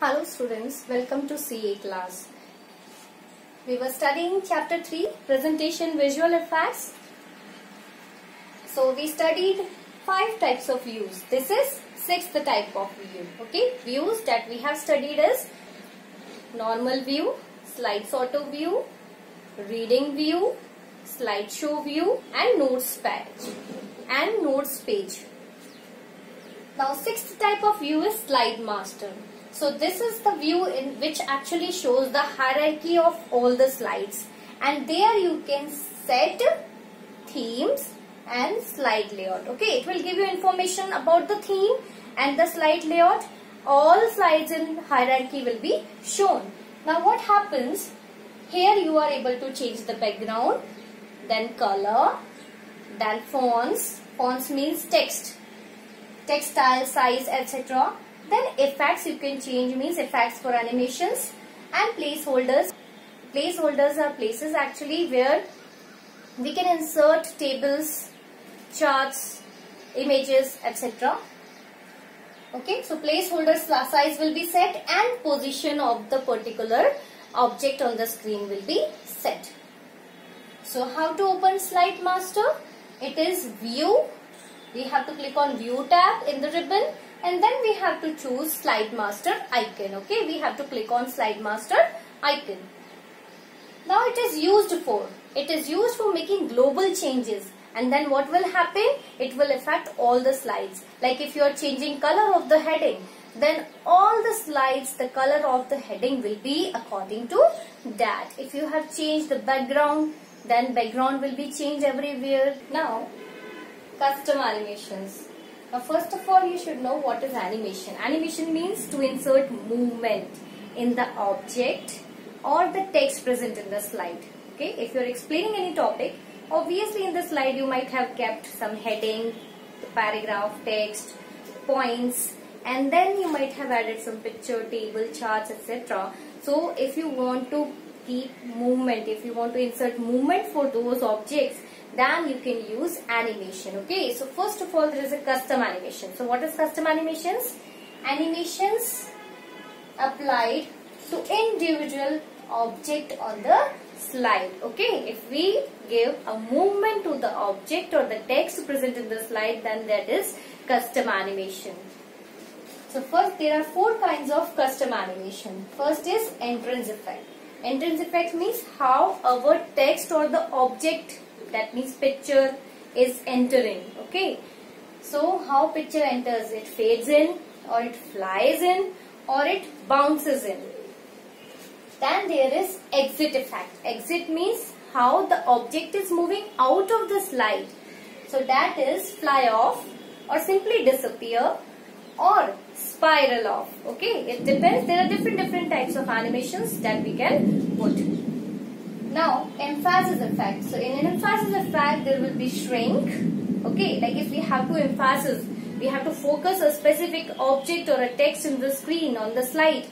Hello students, welcome to CA class. We were studying chapter 3, presentation visual effects. So we studied 5 types of views. This is 6th type of view. Okay, views that we have studied is normal view, slide sorter view, reading view, slideshow view and notes page. Now 6th type of view is slide master. So this is the view in which actually shows the hierarchy of all the slides, and there you can set themes and slide layout. Okay, it will give you information about the theme and the slide layout. All slides in hierarchy will be shown. Now what happens, here you are able to change the background, then color, then fonts. Fonts means text, style, size, etc. Then effects you can change, means effects for animations, and placeholders. Placeholders are places actually where we can insert tables, charts, images, etc. Okay, so placeholder size will be set and position of the particular object on the screen will be set. So how to open Slide Master? It is view. We have to click on view tab in the ribbon, and then we have to choose Slide Master icon. Okay, we have to click on Slide Master icon. Now it is used for making global changes, and then what will happen? It will affect all the slides. Like if you are changing color of the heading, then all the slides, the color of the heading will be according to that. If you have changed the background, then background will be changed everywhere. Now custom animations. Now first of all you should know what is animation. Animation means to insert movement in the object or the text present in the slide. Okay, if you are explaining any topic, obviously in the slide you might have kept some heading, paragraph, text, points, and then you might have added some picture, table, charts, etc. So if you want to keep movement, if you want to insert movement for those objects, then you can use animation. Okay, so first of all there is a custom animation. So what is custom animations? Animations applied to individual object on the slide. Okay, if we give a movement to the object or the text present in the slide, then that is custom animation. So first there are 4 kinds of custom animation. First is entrance effect. Entrance effect means how our text or the object, that means picture, is entering. Okay, so how picture enters, it fades in or it flies in or it bounces in. Then there is exit effect. Exit means how the object is moving out of the slide. So that is fly off or simply disappear or spiral off. Okay, it depends. There are different types of animations that we can put. Now emphasis effect. So in an emphasis effect there will be shrink. Okay, like if we have to emphasize, we have to focus a specific object or a text in the screen on the slide,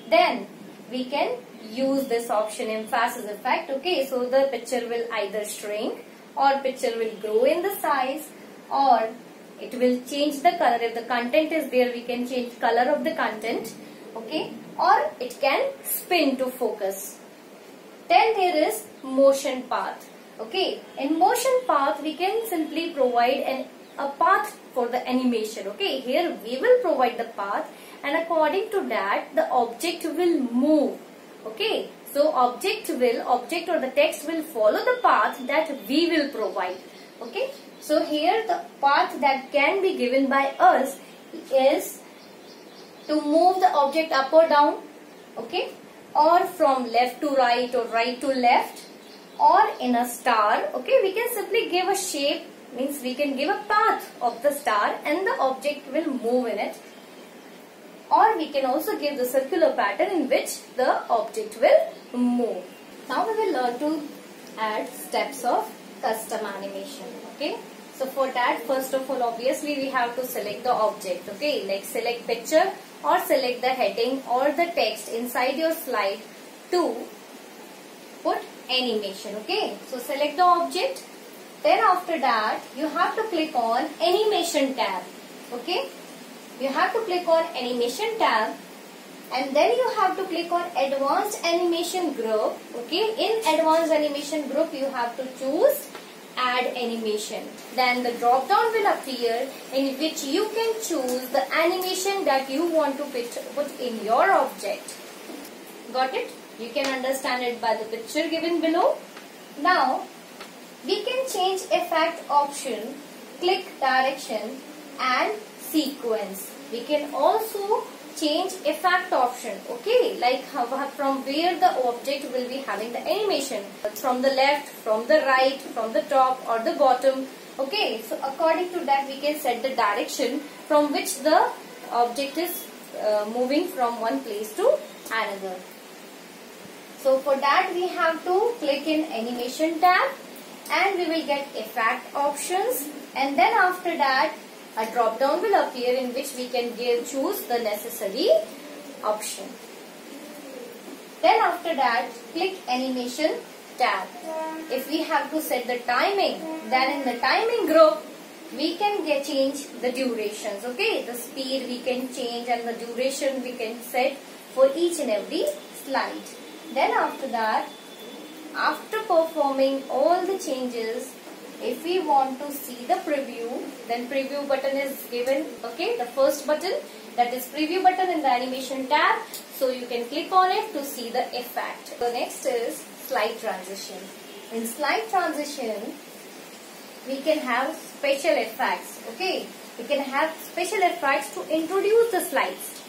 then we can use this option, emphasis effect. Okay, so the picture will either shrink or picture will grow in the size, or it will change the color. If the content is there, we can change color of the content. Okay, or it can spin to focus. Then there is motion path. Okay, in motion path we can simply provide a path for the animation. Okay, here we will provide the path, and according to that the object will move. Okay, so object or the text will follow the path that we will provide. Okay, so here the path that can be given by us is to move the object up or down. Okay, or from left to right or right to left, or in a star. Okay, we can simply give a shape, means we can give a path of the star and the object will move in it. Or we can also give the circular pattern in which the object will move. Now we will learn to add steps of custom animation. Okay, so for that, first of all, obviously we have to select the object. Okay, like select picture or select the heading or the text inside your slide to put animation. Okay, so select the object. Then after that you have to click on animation tab. Okay, you have to click on animation tab and then you have to click on advanced animation group. Okay, in advanced animation group you have to choose add animation. Then the drop down will appear in which you can choose the animation that you want to put in your object. Got it? You can understand it by the picture given below. Now we can change effect option, click direction and sequence. We can also change effect option, okay, like from where the object will be having the animation, from the left, from the right, from the top or the bottom. Okay, so according to that we can set the direction from which the object is moving from one place to another. So for that we have to click in animation tab and we will get effect options, and then after that a drop down will appear in which we can choose the necessary option. Then after that click animation tab. If we have to set the timing, then in the timing group we can change the durations. Okay, the speed we can change and the duration we can set for each and every slide. Then after that, after performing all the changes, if we want to see the preview, then preview button is given. Okay, the first button, that is preview button in the animation tab. So you can click on it to see the effect. The next is slide transition. In slide transition, we can have special effects. Okay, we can have special effects to introduce the slides.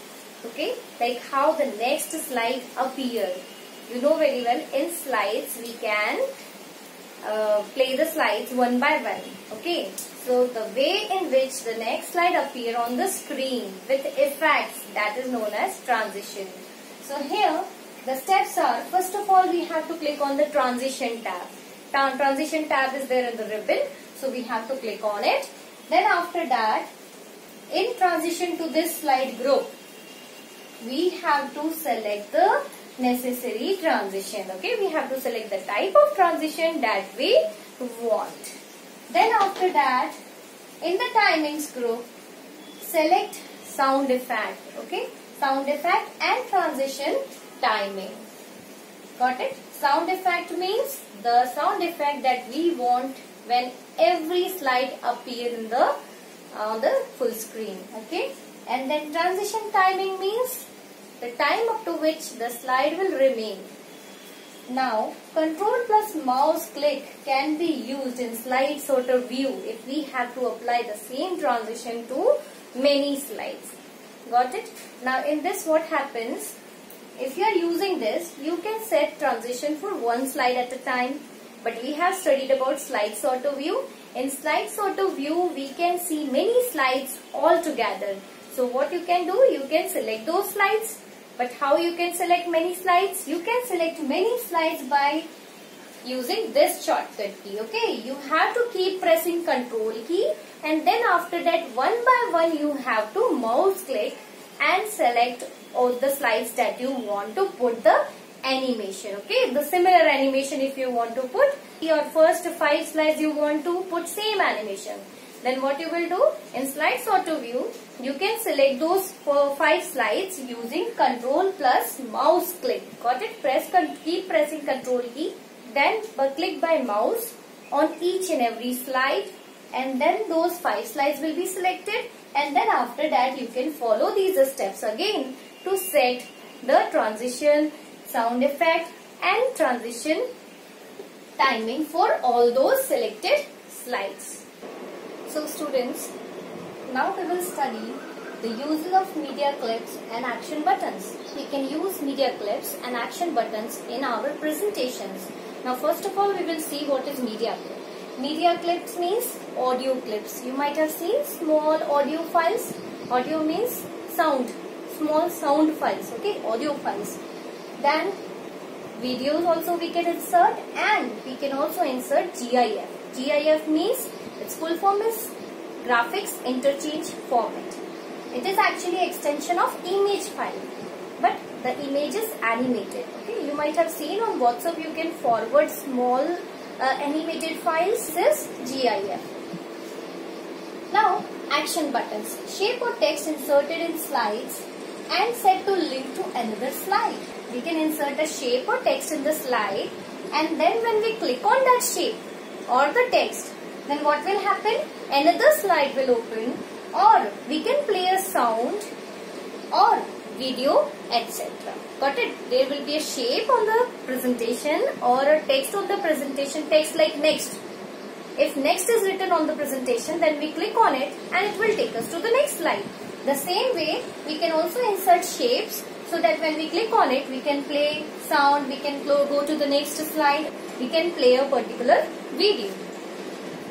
Okay, like how the next slide appear. You know very well, in slides we can play the slides one by one. Okay, so the way in which the next slide appear on the screen with effects, that is known as transition. So here the steps are, first of all we have to click on the transition tab. Transition tab is there in the ribbon, so we have to click on it. Then after that, in transition to this slide group, we have to select the necessary transition. Okay, we have to select the type of transition that we want. Then after that, in the timings group, select sound effect. Okay, sound effect and transition timing. Got it? Sound effect means the sound effect that we want when every slide appears in the on the full screen. Okay, and then transition timing means the time up to which the slide will remain. Now, control plus mouse click can be used in slide sorter view if we have to apply the same transition to many slides. Got it? Now, in this what happens, if you are using this, you can set transition for one slide at a time. But we have studied about slide sorter view. In slide sorter view, we can see many slides all together. So, what you can do, you can select those slides. But how you can select many slides? You can select many slides by using this shortcut key. Okay, you have to keep pressing control key, and then after that one by one you have to mouse click and select all the slides that you want to put the animation. Okay, the similar animation if you want to put your first 5 slides you want to put same animation. Then what you will do, in slide sorter view, you can select those 5 slides using control plus mouse click. Got it? Keep pressing control key. Then click by mouse on each and every slide, and then those 5 slides will be selected, and then after that you can follow these steps again to set the transition, sound effect and transition timing for all those selected slides. So students, now we will study the uses of media clips and action buttons. We can use media clips and action buttons in our presentations. Now first of all we will see what is media clip. Media clips means audio clips. You might have seen small audio files. Audio means sound, small sound files, okay, audio files. Then videos also we can insert, and we can also insert GIF. GIF means its full form is graphics interchange format. It is actually extension of image file, but the image is animated. Okay, you might have seen on WhatsApp you can forward small animated files. This is GIF. Now action buttons. Shape or text inserted in slides and set to link to another slide. We can insert a shape or text in the slide, and then when we click on that shape or the text, then what will happen? Another slide will open, or we can play a sound or video, etc. Got it? There will be a shape on the presentation or a text on the presentation, text like next. If next is written on the presentation, then we click on it and it will take us to the next slide. The same way, we can also insert shapes so that when we click on it, we can play sound, we can go to the next slide, we can play a particular video.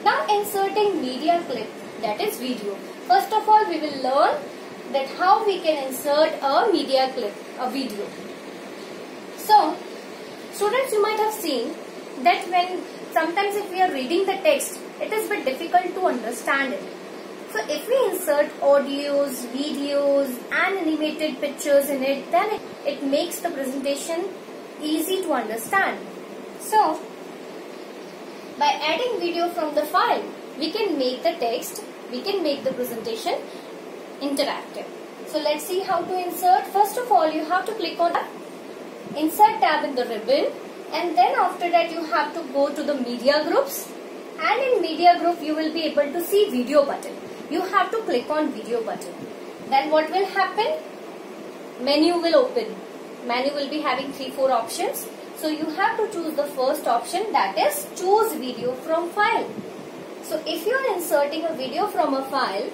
Now inserting media clip, that is video. First of all, we will learn that how we can insert a media clip, a video. So, students, you might have seen that when sometimes if we are reading the text, it is a bit difficult to understand it. So if we insert audios, videos and animated pictures in it, then it makes the presentation easy to understand. So by adding video from the file, we can make the text, we can make the presentation interactive. So let's see how to insert. First of all, you have to click on the Insert tab in the ribbon, and then after that you have to go to the media groups, and in media group you will be able to see video button. You have to click on video button. Then what will happen? Menu will open. Menu will be having 3-4 options. So you have to choose the first option, that is choose video from file. So if you are inserting a video from a file,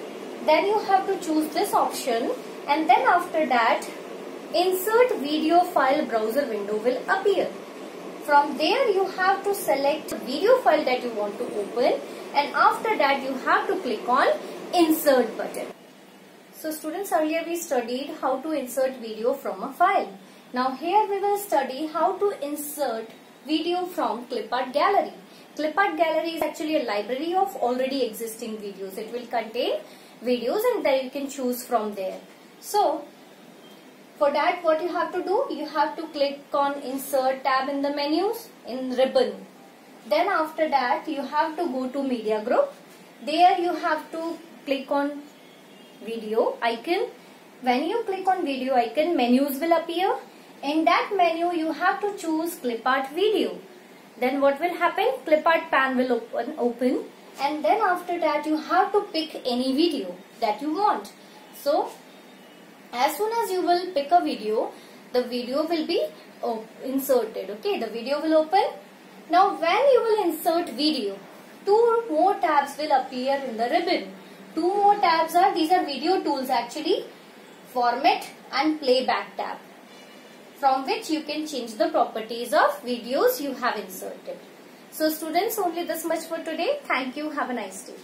then you have to choose this option, and then after that insert video file browser window will appear. From there you have to select the video file that you want to open, and after that you have to click on insert button. So students, earlier we studied how to insert video from a file. Now here we will study how to insert video from Clipart Gallery. Clipart Gallery is actually a library of already existing videos. It will contain videos and then you can choose from there. So for that, what you have to do, you have to click on Insert tab in the menus in ribbon. Then after that, you have to go to Media Group. There you have to click on Video icon. When you click on Video icon, menus will appear. In that menu, you have to choose Clipart Video. Then what will happen? Clipart Pan will open, and then after that, you have to pick any video that you want. So as soon as you will pick a video, the video will be inserted. Okay, the video will open. Now when you will insert video, 2 more tabs will appear in the ribbon. 2 more tabs are, these are video tools actually, format and playback tab, from which you can change the properties of videos you have inserted. So students, only this much for today. Thank you. Have a nice day.